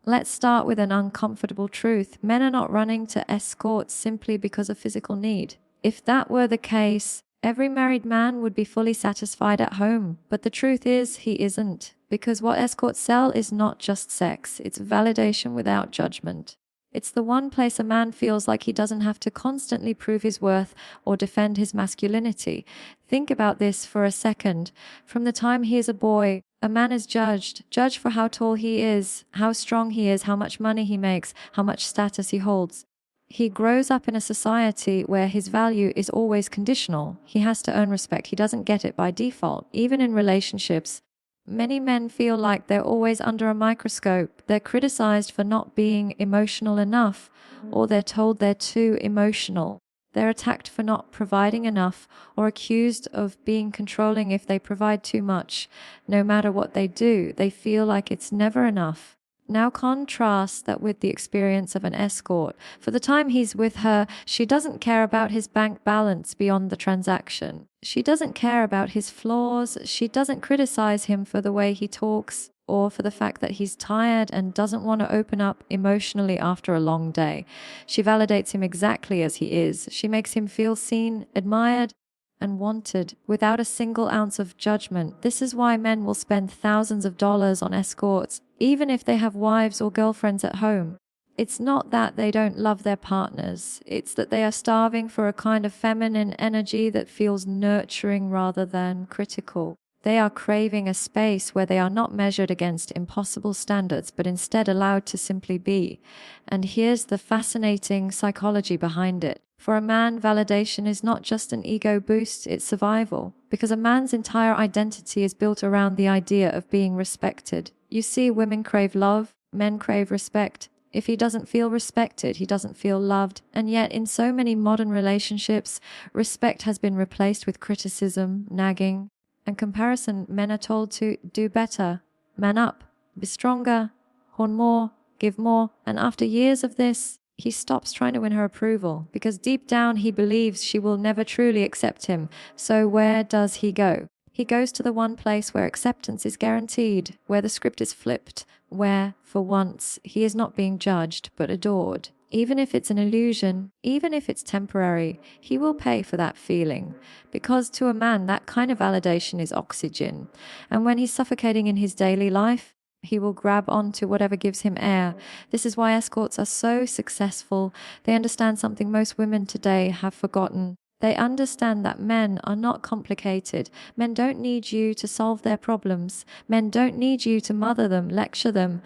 Let's start with an uncomfortable truth. Men are not running to escorts simply because of physical need. If that were the case, every married man would be fully satisfied at home. But the truth is, he isn't. Because what escorts sell is not just sex, it's validation without judgment. It's the one place a man feels like he doesn't have to constantly prove his worth or defend his masculinity. Think about this for a second. From the time he is a boy, a man is judged for how tall he is, how strong he is, how much money he makes, how much status he holds. He grows up in a society where his value is always conditional. He has to earn respect. He doesn't get it by default, even in relationships. Many men feel like they're always under a microscope. They're criticized for not being emotional enough, or they're told they're too emotional. They're attacked for not providing enough, or accused of being controlling if they provide too much. No matter what they do, they feel like it's never enough. Now contrast that with the experience of an escort. For the time he's with her, she doesn't care about his bank balance beyond the transaction. She doesn't care about his flaws. She doesn't criticize him for the way he talks or for the fact that he's tired and doesn't want to open up emotionally after a long day. She validates him exactly as he is. She makes him feel seen, admired, and wanted without a single ounce of judgment. This is why men will spend thousands of dollars on escorts, even if they have wives or girlfriends at home. It's not that they don't love their partners. It's that they are starving for a kind of feminine energy that feels nurturing rather than critical. They are craving a space where they are not measured against impossible standards, but instead allowed to simply be. And here's the fascinating psychology behind it. For a man, validation is not just an ego boost, it's survival. Because a man's entire identity is built around the idea of being respected. You see, women crave love, men crave respect. If he doesn't feel respected, he doesn't feel loved. And yet, in so many modern relationships, respect has been replaced with criticism, nagging, and comparison. Men are told to do better, man up, be stronger, horn more, give more. And after years of this, he stops trying to win her approval because deep down he believes she will never truly accept him. So where does he go? He goes to the one place where acceptance is guaranteed, where the script is flipped, where, for once, he is not being judged but adored. Even if it's an illusion, even if it's temporary, he will pay for that feeling. Because to a man, that kind of validation is oxygen. And when he's suffocating in his daily life, he will grab onto whatever gives him air. This is why escorts are so successful. They understand something most women today have forgotten. They understand that men are not complicated. Men don't need you to solve their problems. Men don't need you to mother them, lecture them,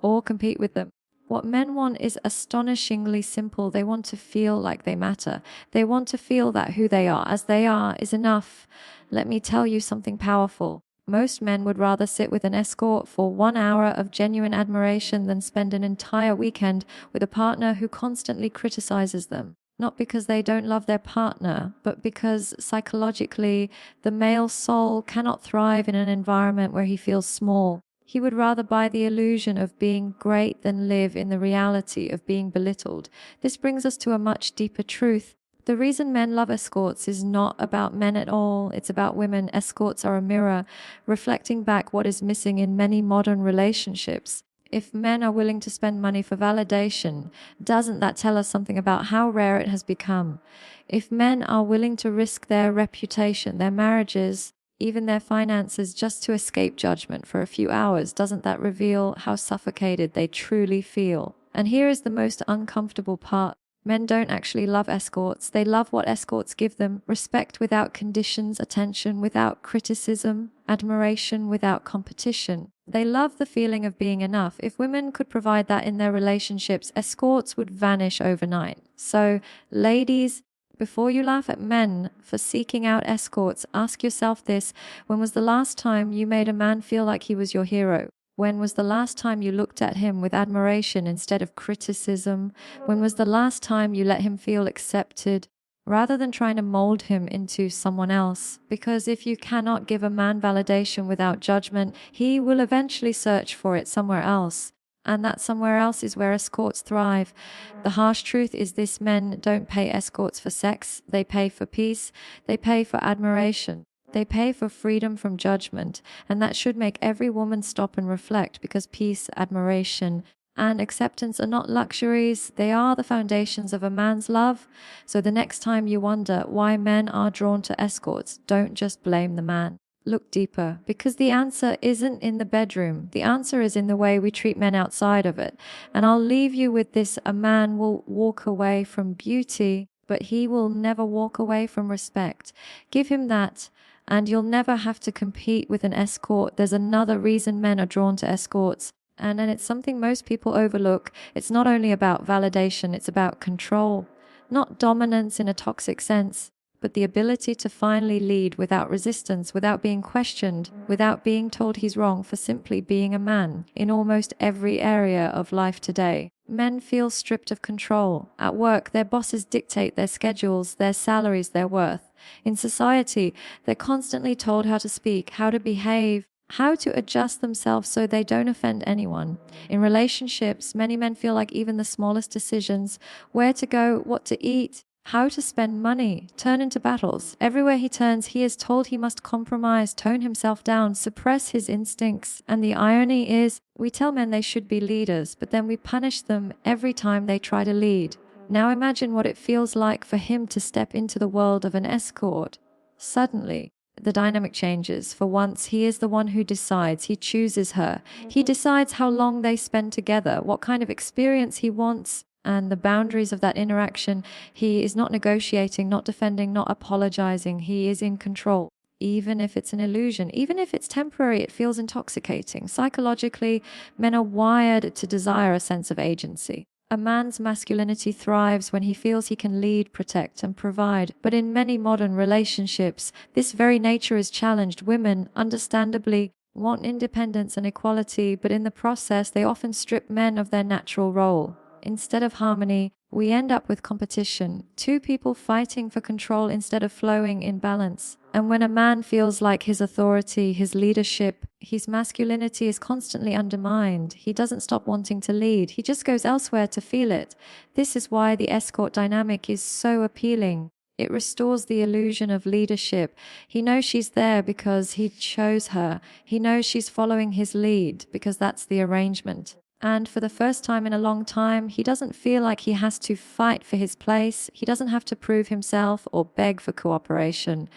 or compete with them. What men want is astonishingly simple. They want to feel like they matter. They want to feel that who they are, as they are, is enough. Let me tell you something powerful. Most men would rather sit with an escort for 1 hour of genuine admiration than spend an entire weekend with a partner who constantly criticizes them. Not because they don't love their partner, but because psychologically, the male soul cannot thrive in an environment where he feels small. He would rather buy the illusion of being great than live in the reality of being belittled. This brings us to a much deeper truth. The reason men love escorts is not about men at all. It's about women. Escorts are a mirror, reflecting back what is missing in many modern relationships. If men are willing to spend money for validation, doesn't that tell us something about how rare it has become? If men are willing to risk their reputation, their marriages, even their finances just to escape judgment for a few hours, doesn't that reveal how suffocated they truly feel? And here is the most uncomfortable part. Men don't actually love escorts. They love what escorts give them: respect without conditions, attention without criticism, admiration without competition. They love the feeling of being enough. If women could provide that in their relationships, escorts would vanish overnight. So, ladies, before you laugh at men for seeking out escorts, ask yourself this: when was the last time you made a man feel like he was your hero? When was the last time you looked at him with admiration instead of criticism? When was the last time you let him feel accepted rather than trying to mold him into someone else? Because if you cannot give a man validation without judgment, he will eventually search for it somewhere else. And that somewhere else is where escorts thrive. The harsh truth is this: men don't pay escorts for sex. They pay for peace. They pay for admiration. They pay for freedom from judgment. And that should make every woman stop and reflect, because peace, admiration, and acceptance are not luxuries, they are the foundations of a man's love. So the next time you wonder why men are drawn to escorts, don't just blame the man. Look deeper, because the answer isn't in the bedroom. The answer is in the way we treat men outside of it. And I'll leave you with this: a man will walk away from beauty, but he will never walk away from respect. Give him that, and you'll never have to compete with an escort. There's another reason men are drawn to escorts, and it's something most people overlook. It's not only about validation, it's about control. Not dominance in a toxic sense, but the ability to finally lead without resistance, without being questioned, without being told he's wrong for simply being a man. In almost every area of life today, men feel stripped of control. At work, their bosses dictate their schedules, their salaries, their worth. In society, they're constantly told how to speak, how to behave, how to adjust themselves so they don't offend anyone. In relationships, many men feel like even the smallest decisions, where to go, what to eat, how to spend money, turn into battles. Everywhere he turns, he is told he must compromise, tone himself down, suppress his instincts. And the irony is, we tell men they should be leaders, but then we punish them every time they try to lead. Now imagine what it feels like for him to step into the world of an escort. Suddenly, the dynamic changes. For once, he is the one who decides. He chooses her. He decides how long they spend together, what kind of experience he wants, and the boundaries of that interaction. He is not negotiating, not defending, not apologizing. He is in control. Even if it's an illusion, even if it's temporary, it feels intoxicating. Psychologically, men are wired to desire a sense of agency. A man's masculinity thrives when he feels he can lead, protect, and provide. But in many modern relationships, this very nature is challenged. Women, understandably, want independence and equality, but in the process, they often strip men of their natural role. Instead of harmony, we end up with competition, two people fighting for control instead of flowing in balance. And when a man feels like his authority, his leadership, his masculinity is constantly undermined, he doesn't stop wanting to lead. He just goes elsewhere to feel it. This is why the escort dynamic is so appealing. It restores the illusion of leadership. He knows she's there because he chose her. He knows she's following his lead because that's the arrangement. And for the first time in a long time, he doesn't feel like he has to fight for his place. He doesn't have to prove himself or beg for cooperation.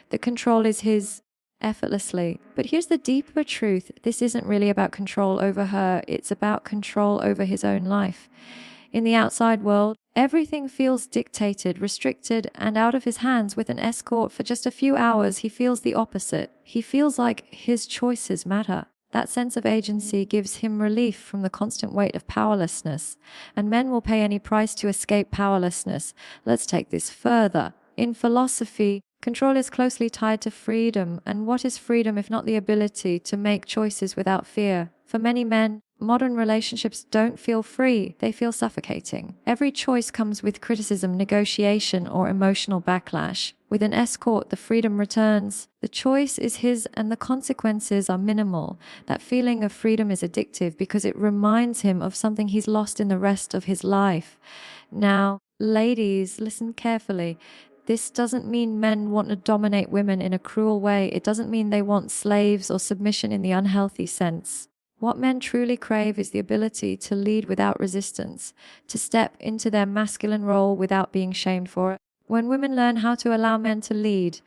The control is his effortlessly. But here's the deeper truth. This isn't really about control over her. It's about control over his own life. In the outside world, everything feels dictated, restricted, and out of his hands. With an escort for just a few hours, he feels the opposite. He feels like his choices matter. That sense of agency gives him relief from the constant weight of powerlessness, and men will pay any price to escape powerlessness. Let's take this further. In philosophy, control is closely tied to freedom, and what is freedom if not the ability to make choices without fear? For many men, modern relationships don't feel free, they feel suffocating. Every choice comes with criticism, negotiation, or emotional backlash. With an escort, the freedom returns. The choice is his and the consequences are minimal. That feeling of freedom is addictive because it reminds him of something he's lost in the rest of his life. Now, ladies, listen carefully. This doesn't mean men want to dominate women in a cruel way. It doesn't mean they want slaves or submission in the unhealthy sense. What men truly crave is the ability to lead without resistance, to step into their masculine role without being shamed for it. When women learn how to allow men to lead,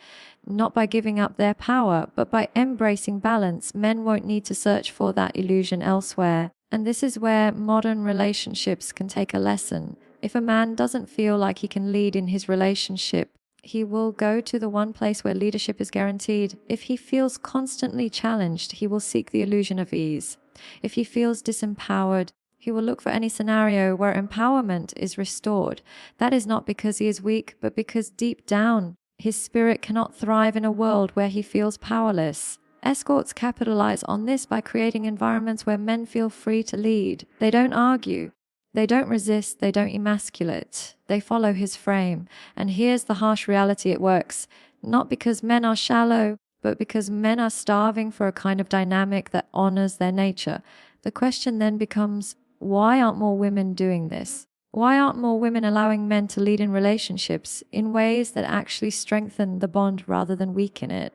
not by giving up their power, but by embracing balance, men won't need to search for that illusion elsewhere. And this is where modern relationships can take a lesson. If a man doesn't feel like he can lead in his relationship, he will go to the one place where leadership is guaranteed. If he feels constantly challenged, he will seek the illusion of ease. If he feels disempowered, he will look for any scenario where empowerment is restored. That is not because he is weak, but because deep down, his spirit cannot thrive in a world where he feels powerless. Escorts capitalize on this by creating environments where men feel free to lead. They don't argue. They don't resist, they don't emasculate, they follow his frame. And here's the harsh reality: it works. Not because men are shallow, but because men are starving for a kind of dynamic that honors their nature. The question then becomes, why aren't more women doing this? Why aren't more women allowing men to lead in relationships in ways that actually strengthen the bond rather than weaken it?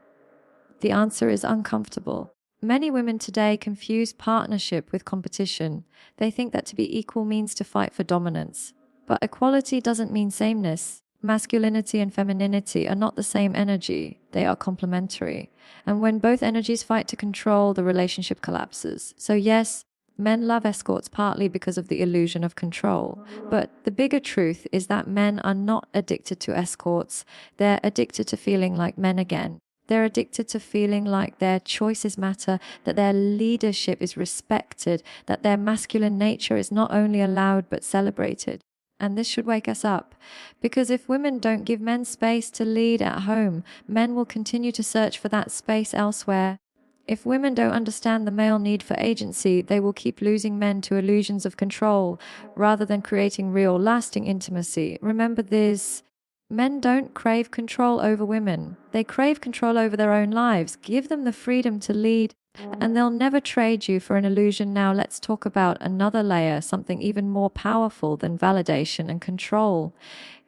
The answer is uncomfortable. Many women today confuse partnership with competition. They think that to be equal means to fight for dominance. But equality doesn't mean sameness. Masculinity and femininity are not the same energy, they are complementary. And when both energies fight to control, the relationship collapses. So, yes, men love escorts partly because of the illusion of control. But the bigger truth is that men are not addicted to escorts, they're addicted to feeling like men again. They're addicted to feeling like their choices matter, that their leadership is respected, that their masculine nature is not only allowed but celebrated. And this should wake us up. Because if women don't give men space to lead at home, men will continue to search for that space elsewhere. If women don't understand the male need for agency, they will keep losing men to illusions of control rather than creating real, lasting intimacy. Remember this. Men don't crave control over women. They crave control over their own lives. Give them the freedom to lead, and they'll never trade you for an illusion. Now let's talk about another layer, something even more powerful than validation and control.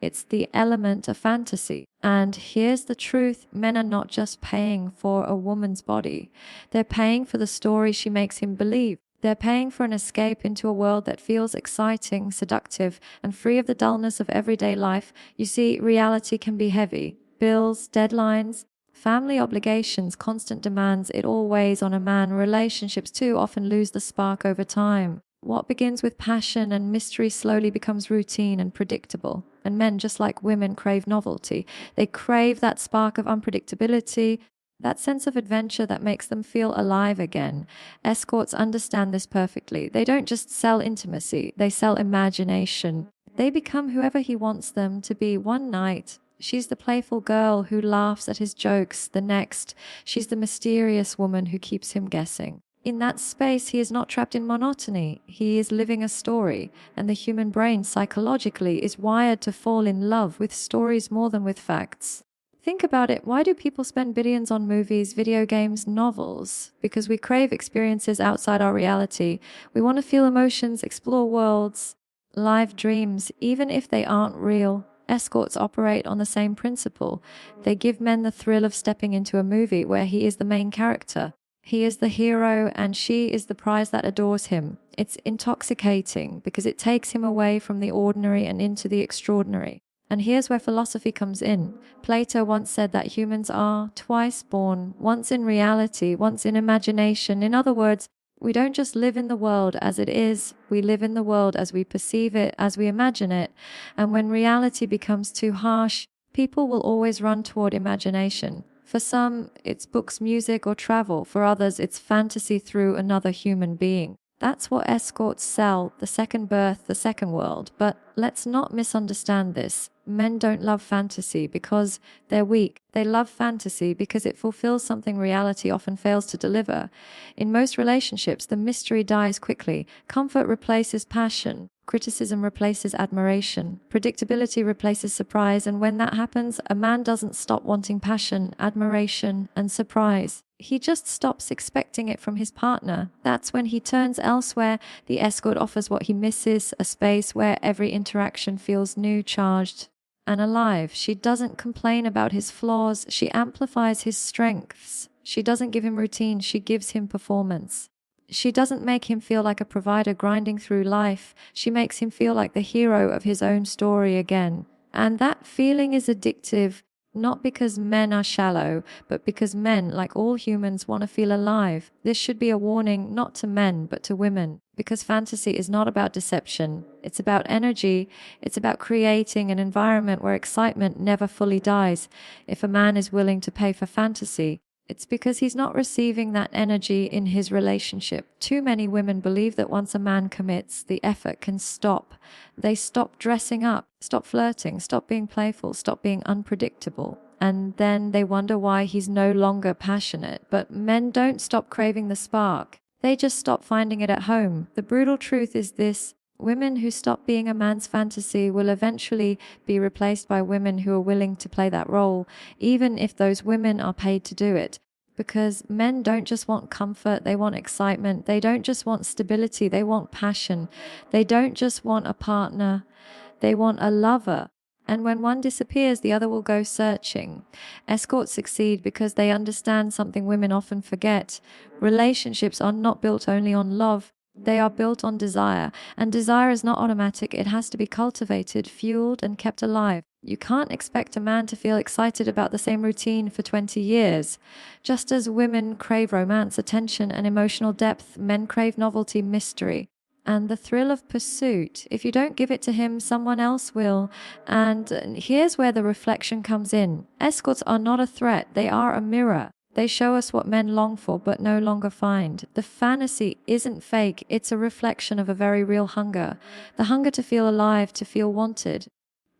It's the element of fantasy. And here's the truth, men are not just paying for a woman's body. They're paying for the story she makes him believe. They're paying for an escape into a world that feels exciting, seductive, and free of the dullness of everyday life. You see, reality can be heavy. Bills, deadlines, family obligations, constant demands, it all weighs on a man. Relationships too often lose the spark over time. What begins with passion and mystery slowly becomes routine and predictable. And men, just like women, crave novelty. They crave that spark of unpredictability, that sense of adventure that makes them feel alive again. Escorts understand this perfectly. They don't just sell intimacy, they sell imagination. They become whoever he wants them to be one night. She's the playful girl who laughs at his jokes. The next, she's the mysterious woman who keeps him guessing. In that space, he is not trapped in monotony. He is living a story, and the human brain psychologically is wired to fall in love with stories more than with facts. Think about it. Why do people spend billions on movies, video games, novels? Because we crave experiences outside our reality. We want to feel emotions, explore worlds, live dreams, even if they aren't real. Escorts operate on the same principle. They give men the thrill of stepping into a movie where he is the main character. He is the hero and she is the prize that adores him. It's intoxicating because it takes him away from the ordinary and into the extraordinary. And here's where philosophy comes in. Plato once said that humans are twice born, once in reality, once in imagination. In other words, we don't just live in the world as it is, we live in the world as we perceive it, as we imagine it. And when reality becomes too harsh, people will always run toward imagination. For some, it's books, music, or travel. For others, it's fantasy through another human being. That's what escorts sell, the second birth, the second world. But let's not misunderstand this. Men don't love fantasy because they're weak. They love fantasy because it fulfills something reality often fails to deliver. In most relationships, the mystery dies quickly. Comfort replaces passion. Criticism replaces admiration. Predictability replaces surprise. And when that happens, a man doesn't stop wanting passion, admiration, and surprise. He just stops expecting it from his partner. That's when he turns elsewhere. The escort offers what he misses, a space where every interaction feels new, charged, and alive. She doesn't complain about his flaws. She amplifies his strengths. She doesn't give him routine. She gives him performance. She doesn't make him feel like a provider grinding through life. She makes him feel like the hero of his own story again. And that feeling is addictive, not because men are shallow, but because men, like all humans, want to feel alive. This should be a warning not to men, but to women. Because fantasy is not about deception. It's about energy. It's about creating an environment where excitement never fully dies. If a man is willing to pay for fantasy, it's because he's not receiving that energy in his relationship. Too many women believe that once a man commits, the effort can stop. They stop dressing up, stop flirting, stop being playful, stop being unpredictable. And then they wonder why he's no longer passionate. But men don't stop craving the spark. They just stop finding it at home. The brutal truth is this. Women who stop being a man's fantasy will eventually be replaced by women who are willing to play that role, even if those women are paid to do it. Because men don't just want comfort, they want excitement. They don't just want stability, they want passion. They don't just want a partner, they want a lover. And when one disappears, the other will go searching. Escorts succeed because they understand something women often forget. Relationships are not built only on love, they are built on desire. And desire is not automatic, it has to be cultivated, fueled, and kept alive. You can't expect a man to feel excited about the same routine for 20 years. Just as women crave romance, attention, and emotional depth, men crave novelty, mystery, and the thrill of pursuit. If you don't give it to him, someone else will. And here's where the reflection comes in. Escorts are not a threat, they are a mirror. They show us what men long for but no longer find. The fantasy isn't fake, it's a reflection of a very real hunger. The hunger to feel alive, to feel wanted,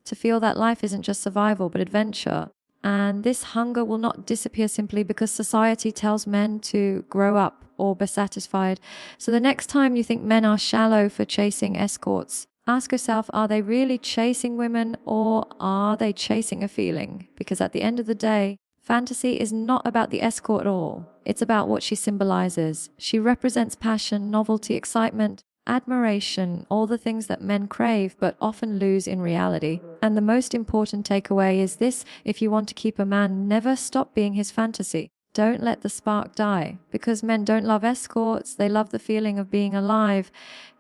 to feel that life isn't just survival but adventure. And this hunger will not disappear simply because society tells men to grow up or be satisfied. So the next time you think men are shallow for chasing escorts, ask yourself, are they really chasing women or are they chasing a feeling? Because at the end of the day, fantasy is not about the escort at all. It's about what she symbolizes. She represents passion, novelty, excitement, admiration, all the things that men crave but often lose in reality. And the most important takeaway is this: if you want to keep a man, never stop being his fantasy. Don't let the spark die, because men don't love escorts, they love the feeling of being alive.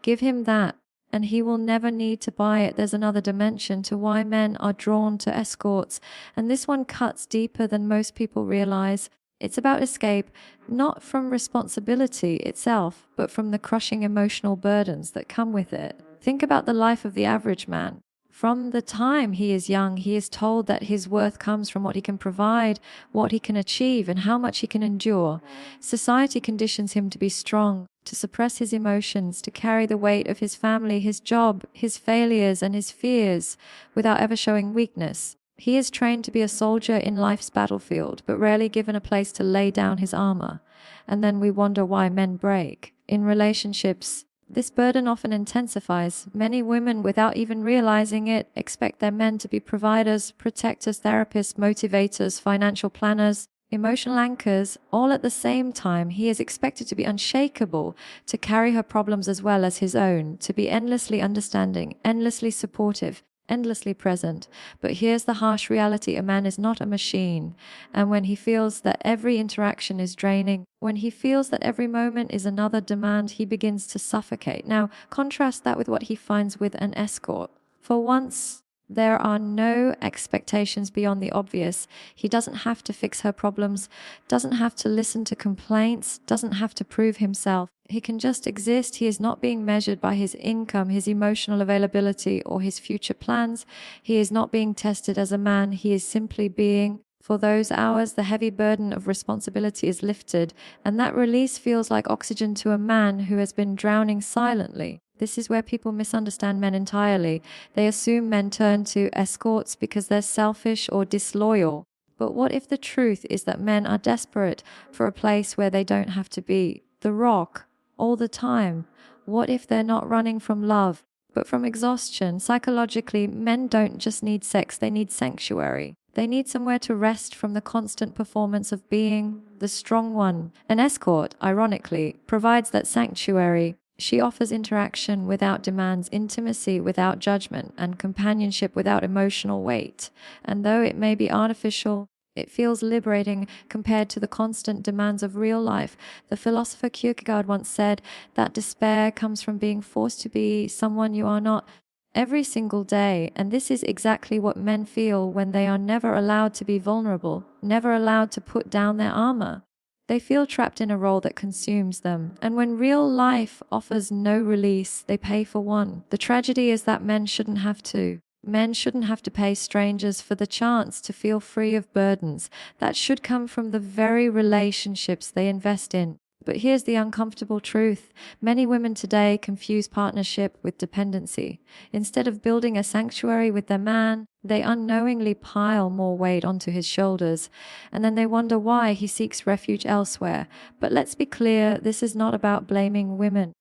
Give him that, and he will never need to buy it. There's another dimension to why men are drawn to escorts, and this one cuts deeper than most people realize. It's about escape, not from responsibility itself, but from the crushing emotional burdens that come with it. Think about the life of the average man. From the time he is young, he is told that his worth comes from what he can provide, what he can achieve, and how much he can endure. Society conditions him to be strong, to suppress his emotions, to carry the weight of his family, his job, his failures, and his fears without ever showing weakness. He is trained to be a soldier in life's battlefield, but rarely given a place to lay down his armor. And then we wonder why men break. In relationships, this burden often intensifies. Many women, without even realizing it, expect their men to be providers, protectors, therapists, motivators, financial planners, emotional anchors. All at the same time, he is expected to be unshakable, to carry her problems as well as his own, to be endlessly understanding, endlessly supportive, endlessly present. But here's the harsh reality: a man is not a machine. And when he feels that every interaction is draining, when he feels that every moment is another demand, he begins to suffocate. Now, contrast that with what he finds with an escort. For once, there are no expectations beyond the obvious. He doesn't have to fix her problems, doesn't have to listen to complaints, doesn't have to prove himself. He can just exist. He is not being measured by his income, his emotional availability, or his future plans. He is not being tested as a man. He is simply being. For those hours, the heavy burden of responsibility is lifted, and that release feels like oxygen to a man who has been drowning silently. This is where people misunderstand men entirely. They assume men turn to escorts because they're selfish or disloyal. But what if the truth is that men are desperate for a place where they don't have to be the rock all the time? What if they're not running from love, but from exhaustion? Psychologically, men don't just need sex, they need sanctuary. They need somewhere to rest from the constant performance of being the strong one. An escort, ironically, provides that sanctuary. She offers interaction without demands, intimacy without judgment, and companionship without emotional weight. And though it may be artificial, it feels liberating compared to the constant demands of real life. The philosopher Kierkegaard once said that despair comes from being forced to be someone you are not every single day. And this is exactly what men feel when they are never allowed to be vulnerable, never allowed to put down their armor. They feel trapped in a role that consumes them. And when real life offers no release, they pay for one. The tragedy is that men shouldn't have to. Men shouldn't have to pay strangers for the chance to feel free of burdens. That should come from the very relationships they invest in. But here's the uncomfortable truth. Many women today confuse partnership with dependency. Instead of building a sanctuary with their man, they unknowingly pile more weight onto his shoulders. And then they wonder why he seeks refuge elsewhere. But let's be clear, this is not about blaming women.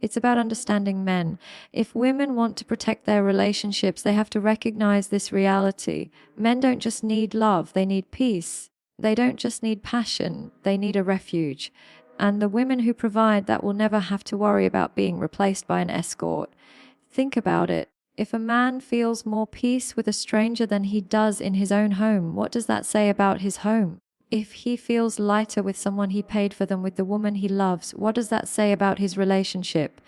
It's about understanding men. If women want to protect their relationships, they have to recognize this reality. Men don't just need love, they need peace. They don't just need passion, they need a refuge. And the women who provide that will never have to worry about being replaced by an escort. Think about it. If a man feels more peace with a stranger than he does in his own home, what does that say about his home? If he feels lighter with someone he paid for them, with the woman he loves, what does that say about his relationship?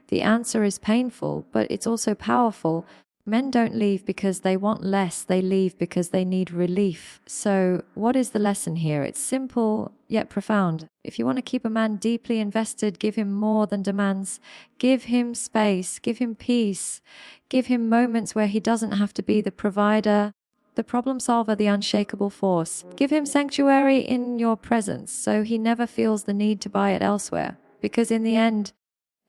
The answer is painful, but it's also powerful. Men don't leave because they want less, they leave because they need relief. So, what is the lesson here? It's simple yet profound. If you want to keep a man deeply invested, give him more than demands. Give him space, give him peace, give him moments where he doesn't have to be the provider, the problem solver, the unshakable force. Give him sanctuary in your presence so he never feels the need to buy it elsewhere. Because in the end,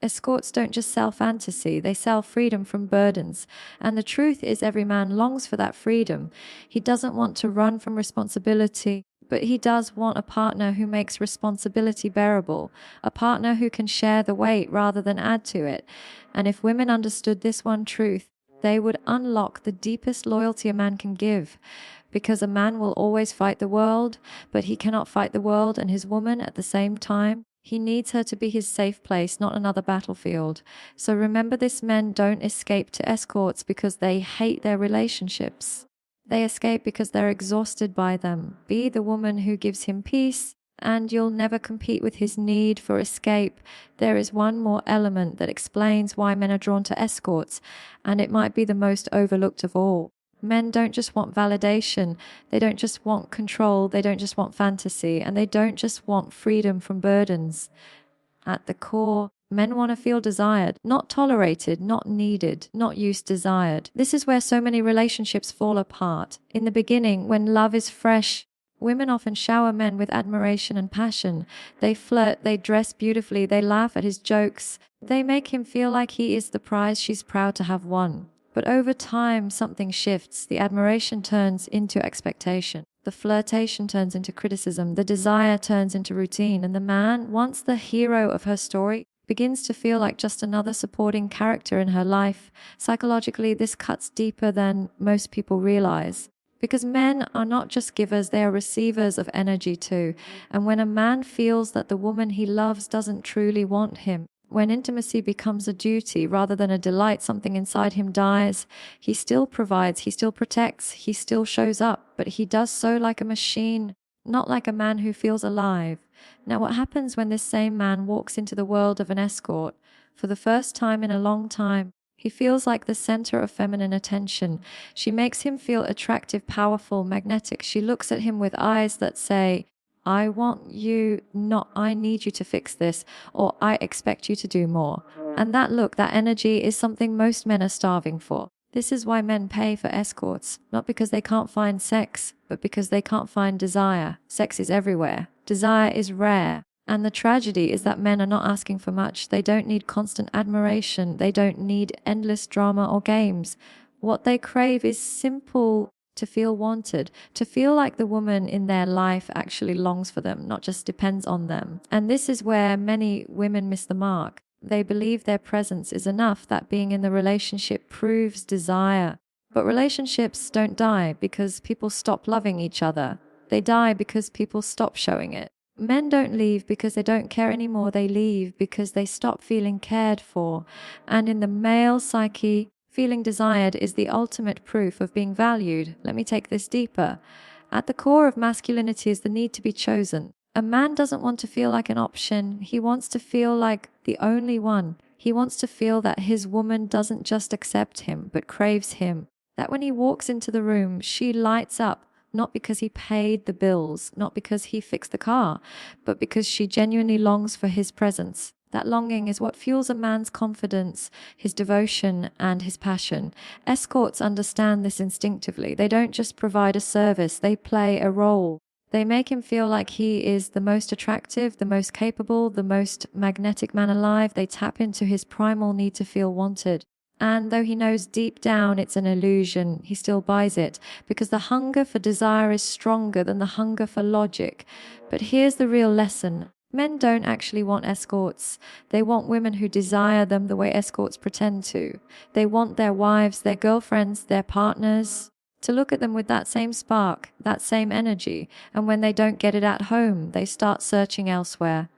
escorts don't just sell fantasy, they sell freedom from burdens. And the truth is, every man longs for that freedom. He doesn't want to run from responsibility, but he does want a partner who makes responsibility bearable, a partner who can share the weight rather than add to it. And if women understood this one truth, they would unlock the deepest loyalty a man can give. Because a man will always fight the world, but he cannot fight the world and his woman at the same time. He needs her to be his safe place, not another battlefield. So remember this: men don't escape to escorts because they hate their relationships. They escape because they're exhausted by them. Be the woman who gives him peace, and you'll never compete with his need for escape. There is one more element that explains why men are drawn to escorts, and it might be the most overlooked of all. Men don't just want validation, they don't just want control, they don't just want fantasy, and they don't just want freedom from burdens. At the core, men want to feel desired, not tolerated, not needed, not used, desired. This is where so many relationships fall apart. In the beginning, when love is fresh, women often shower men with admiration and passion. They flirt, they dress beautifully, they laugh at his jokes. They make him feel like he is the prize she's proud to have won. But over time, something shifts. The admiration turns into expectation. The flirtation turns into criticism. The desire turns into routine. And the man, once the hero of her story, begins to feel like just another supporting character in her life. Psychologically, this cuts deeper than most people realize. Because men are not just givers, they are receivers of energy too. And when a man feels that the woman he loves doesn't truly want him, when intimacy becomes a duty rather than a delight, something inside him dies. He still provides, he still protects, he still shows up, but he does so like a machine, not like a man who feels alive. Now, what happens when this same man walks into the world of an escort? For the first time in a long time, he feels like the center of feminine attention. She makes him feel attractive, powerful, magnetic. She looks at him with eyes that say, I want you, not I need you to fix this, or I expect you to do more. And that look, that energy is something most men are starving for. This is why men pay for escorts, not because they can't find sex, but because they can't find desire. Sex is everywhere. Desire is rare. And the tragedy is that men are not asking for much. They don't need constant admiration. They don't need endless drama or games. What they crave is simple: to feel wanted, to feel like the woman in their life actually longs for them, not just depends on them. And this is where many women miss the mark. They believe their presence is enough, that being in the relationship proves desire. But relationships don't die because people stop loving each other. They die because people stop showing it. Men don't leave because they don't care anymore. They leave because they stop feeling cared for. And in the male psyche, feeling desired is the ultimate proof of being valued. Let me take this deeper. At the core of masculinity is the need to be chosen. A man doesn't want to feel like an option. He wants to feel like the only one. He wants to feel that his woman doesn't just accept him, but craves him. That when he walks into the room, she lights up, not because he paid the bills, not because he fixed the car, but because she genuinely longs for his presence. That longing is what fuels a man's confidence, his devotion, and his passion. Escorts understand this instinctively. They don't just provide a service, they play a role. They make him feel like he is the most attractive, the most capable, the most magnetic man alive. They tap into his primal need to feel wanted. And though he knows deep down it's an illusion, he still buys it, because the hunger for desire is stronger than the hunger for logic. But here's the real lesson. Men don't actually want escorts. They want women who desire them the way escorts pretend to. They want their wives, their girlfriends, their partners to look at them with that same spark, that same energy. And when they don't get it at home, they start searching elsewhere.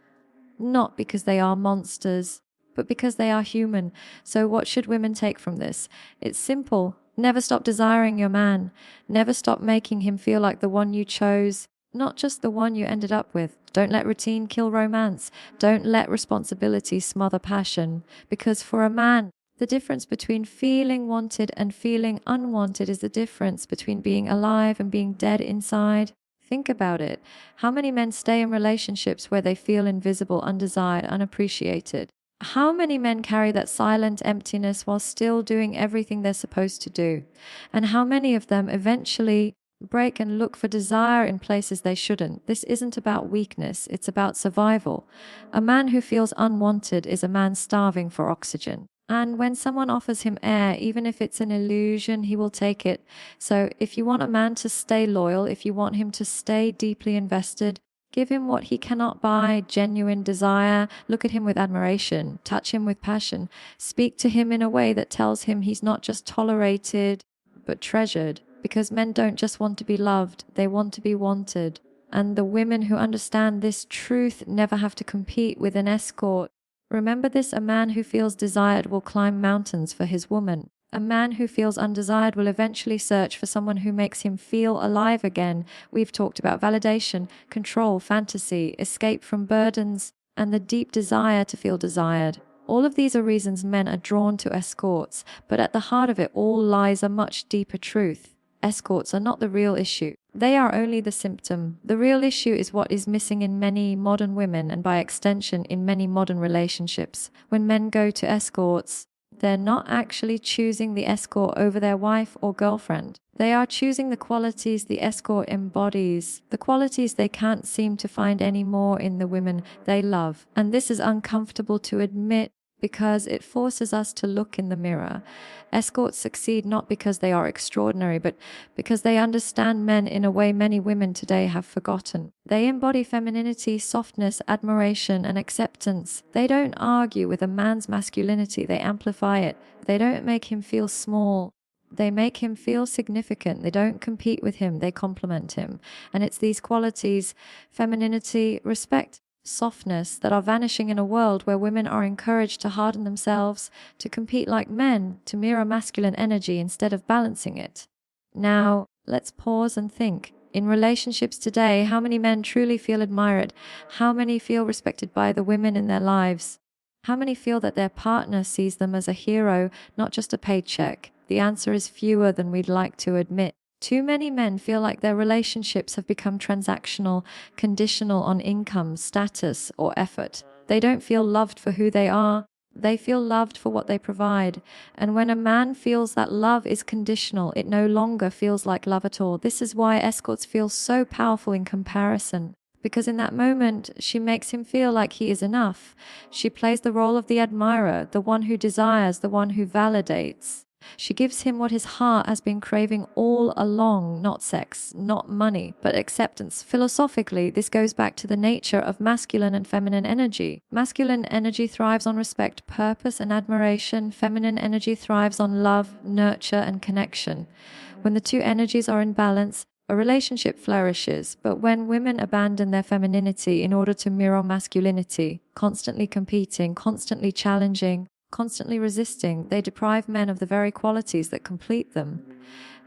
Not because they are monsters, but because they are human. So what should women take from this? It's simple. Never stop desiring your man. Never stop making him feel like the one you chose, not just the one you ended up with. Don't let routine kill romance. Don't let responsibility smother passion. Because for a man, the difference between feeling wanted and feeling unwanted is the difference between being alive and being dead inside. Think about it. How many men stay in relationships where they feel invisible, undesired, unappreciated? How many men carry that silent emptiness while still doing everything they're supposed to do? And how many of them eventually break and look for desire in places they shouldn't? This isn't about weakness, it's about survival. A man who feels unwanted is a man starving for oxygen. And when someone offers him air, even if it's an illusion, he will take it. So if you want a man to stay loyal, if you want him to stay deeply invested, give him what he cannot buy, genuine desire. Look at him with admiration, touch him with passion, speak to him in a way that tells him he's not just tolerated, but treasured. Because men don't just want to be loved, they want to be wanted. And the women who understand this truth never have to compete with an escort. Remember this, a man who feels desired will climb mountains for his woman. A man who feels undesired will eventually search for someone who makes him feel alive again. We've talked about validation, control, fantasy, escape from burdens, and the deep desire to feel desired. All of these are reasons men are drawn to escorts, but at the heart of it all lies a much deeper truth. Escorts are not the real issue. They are only the symptom. The real issue is what is missing in many modern women and by extension in many modern relationships. When men go to escorts, they're not actually choosing the escort over their wife or girlfriend. They are choosing the qualities the escort embodies, the qualities they can't seem to find anymore in the women they love. And this is uncomfortable to admit because it forces us to look in the mirror. Escorts succeed not because they are extraordinary, but because they understand men in a way many women today have forgotten. They embody femininity, softness, admiration, and acceptance. They don't argue with a man's masculinity, they amplify it. They don't make him feel small. They make him feel significant. They don't compete with him, they complement him. And it's these qualities, femininity, respect, softness, that are vanishing in a world where women are encouraged to harden themselves, to compete like men, to mirror masculine energy instead of balancing it. Now, let's pause and think. In relationships today, how many men truly feel admired? How many feel respected by the women in their lives? How many feel that their partner sees them as a hero, not just a paycheck? The answer is fewer than we'd like to admit. Too many men feel like their relationships have become transactional, conditional on income, status, or effort. They don't feel loved for who they are. They feel loved for what they provide. And when a man feels that love is conditional, it no longer feels like love at all. This is why escorts feel so powerful in comparison. Because in that moment, she makes him feel like he is enough. She plays the role of the admirer, the one who desires, the one who validates. She gives him what his heart has been craving all along, not sex, not money, but acceptance. Philosophically, this goes back to the nature of masculine and feminine energy. Masculine energy thrives on respect, purpose, and admiration. Feminine energy thrives on love, nurture, and connection. When the two energies are in balance, a relationship flourishes. But when women abandon their femininity in order to mirror masculinity, constantly competing, constantly challenging, constantly resisting, they deprive men of the very qualities that complete them.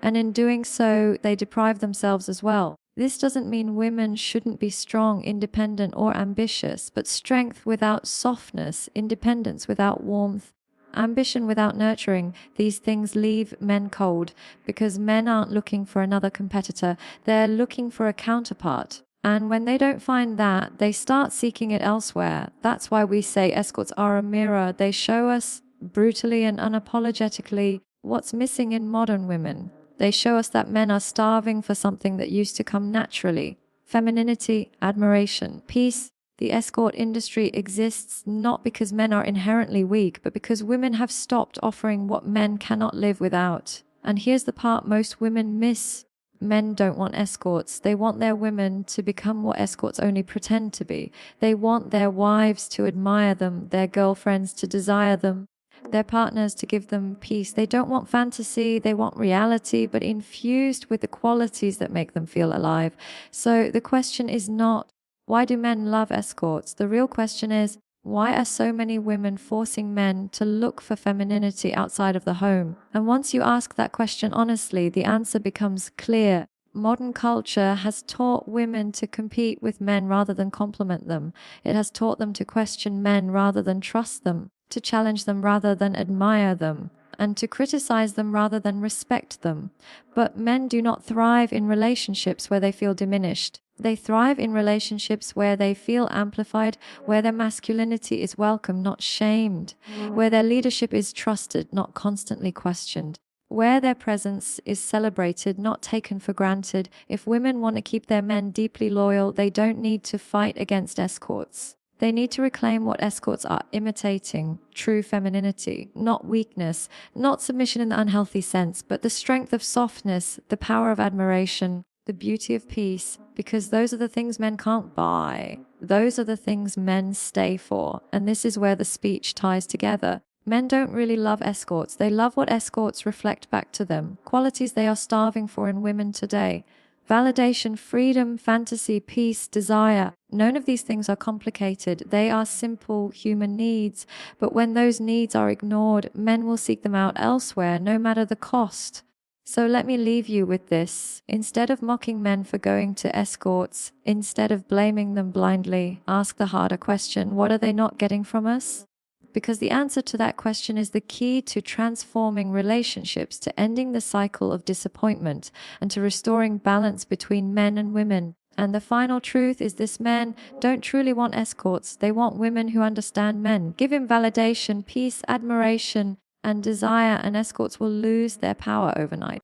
And in doing so, they deprive themselves as well. This doesn't mean women shouldn't be strong, independent, or ambitious, but strength without softness, independence without warmth, ambition without nurturing, these things leave men cold, because men aren't looking for another competitor, they're looking for a counterpart. And when they don't find that, they start seeking it elsewhere. That's why we say escorts are a mirror. They show us brutally and unapologetically what's missing in modern women. They show us that men are starving for something that used to come naturally. Femininity, admiration, peace. The escort industry exists not because men are inherently weak, but because women have stopped offering what men cannot live without. And here's the part most women miss. Men don't want escorts. They want their women to become what escorts only pretend to be. They want their wives to admire them, their girlfriends to desire them, their partners to give them peace. They don't want fantasy, they want reality, but infused with the qualities that make them feel alive. So the question is not, why do men love escorts? The real question is, Why are so many women forcing men to look for femininity outside of the home? And once you ask that question honestly, the answer becomes clear. Modern culture has taught women to compete with men rather than complement them. It has taught them to question men rather than trust them, to challenge them rather than admire them, and to criticize them rather than respect them. But men do not thrive in relationships where they feel diminished. They thrive in relationships where they feel amplified, where their masculinity is welcomed, not shamed, where their leadership is trusted, not constantly questioned, where their presence is celebrated, not taken for granted. If women want to keep their men deeply loyal, they don't need to fight against escorts. They need to reclaim what escorts are imitating: true femininity, not weakness, not submission in the unhealthy sense, but the strength of softness, the power of admiration, the beauty of peace, because those are the things men can't buy. Those are the things men stay for. And this is where the speech ties together. Men don't really love escorts. They love what escorts reflect back to them, qualities they are starving for in women today. Validation, freedom, fantasy, peace, desire. None of these things are complicated. They are simple human needs. But when those needs are ignored, men will seek them out elsewhere, no matter the cost. So let me leave you with this. Instead of mocking men for going to escorts, instead of blaming them blindly, ask the harder question: what are they not getting from us? Because the answer to that question is the key to transforming relationships, to ending the cycle of disappointment, and to restoring balance between men and women. And the final truth is this: men don't truly want escorts. They want women who understand men. Give him validation, peace, admiration, and desire, and escorts will lose their power overnight.